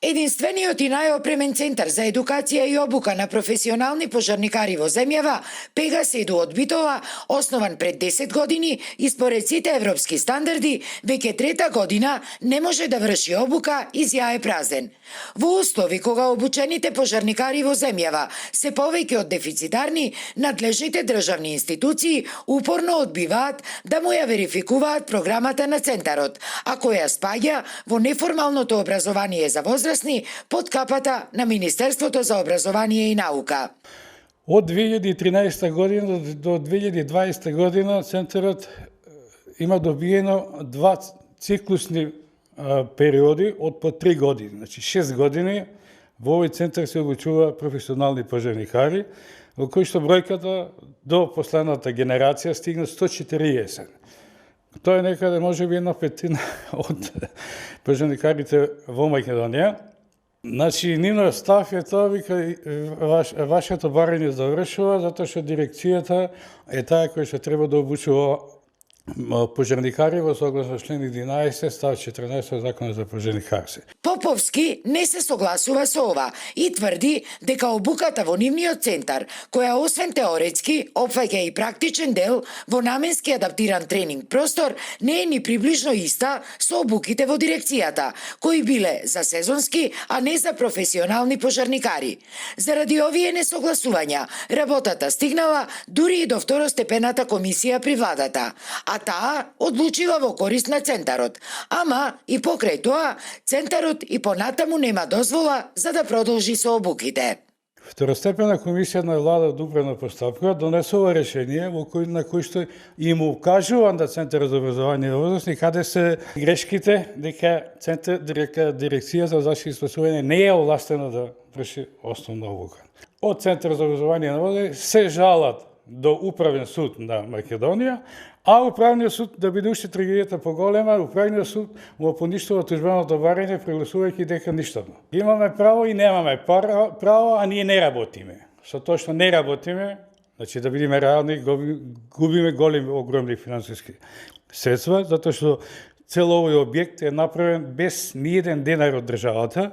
Единствениот и најопремен центар за едукација и обука на професионални пожарникари во земјава, Пегас Еду од Битола, основан пред 10 години и според сите европски стандарди, веќе трета година не може да врши обука и ја е празен. Во услови кога обучените пожарникари во земјава се повеќе од дефицитарни, надлежните државни институции упорно одбиваат да му ја верификуваат програмата на центарот, а која спаѓа во неформалното образование за возрастни под капата на Министерството за образование и наука. Од 2013 година до 2020 година Центарот има добиено 2 циклусни периоди од по 3 години. Значи 6 години во овој центар се обучува професионални пожарникари, во кои што бројката до последната генерација стигна 140. Тоа е некаде можеби 1/5 од пожарникарите во Македонија. Значи, нивно став е тоа, вика, вашето барање завршува, затоа што дирекцијата е таа која што треба да обучува пожарникари во согласно член 11 став 14 од Законот за пожарникарство. Поповски не се согласува со ова и тврди дека обуката во нивниот центар, која освен теоретски опфаќа и практичен дел во наменски адаптиран тренинг простор, не е ни приближно иста со обуките во дирекцијата, кои биле за сезонски, а не за професионални пожарникари. Заради овие несогласувања, работата стигнала дури и до второстепената комисија при владата, а таа одлучила во корист на центарот. Ама и покрај тоа, центарот и понатаму нема дозвола за да продолжи со обуките. Второстепена комисија на влада од управна постапка донесува решение на кој што им укажува на Центарот за образование на возрастни каде се грешките, дека дирекцијата за заштита и спасување не е овластена да врши основна обука. Од Центарот за образование на возрастни се жалат до Управен суд на Македонија, а Управниот суд, да биде уште трагедијата поголема, Управниот суд му поништува тужбеното барање, прегласувајќи дека ништовно. Имаме право и немаме право, а ние не работиме. Со тоа што не работиме, значи да бидеме реални, губиме огромни финансиски средства, затоа што цел овој објект е направен без ниеден денар од државата.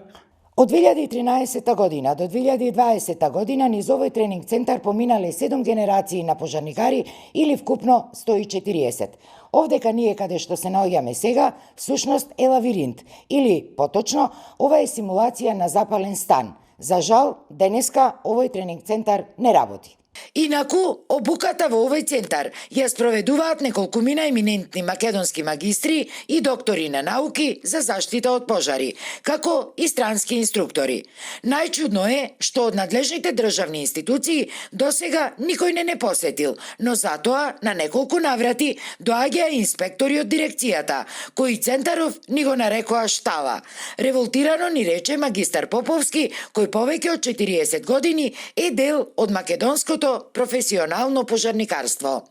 Од 2013 година до 2020 година низ овој тренинг центар поминале 7 генерации на пожарникари или вкупно 140. Овдека ние каде што се наоѓаме сега, всушност е лавиринт, или, поточно, ова е симулација на запален стан. За жал, денеска овој тренинг центар не работи. Инаку, обуката во овој центар ја спроведуваат неколкумина еминентни македонски магистри и доктори на науки за заштита од пожари, како и странски инструктори. Најчудно е што од надлежните државни институции досега никој не посетил, но затоа на неколку наврати доаѓаа инспектори од дирекцијата, кои центаров ни го нарекоа штала. Револтирано ни рече магистар Поповски, кој повеќе од 40 години е дел од македонското професионално пожарникарство.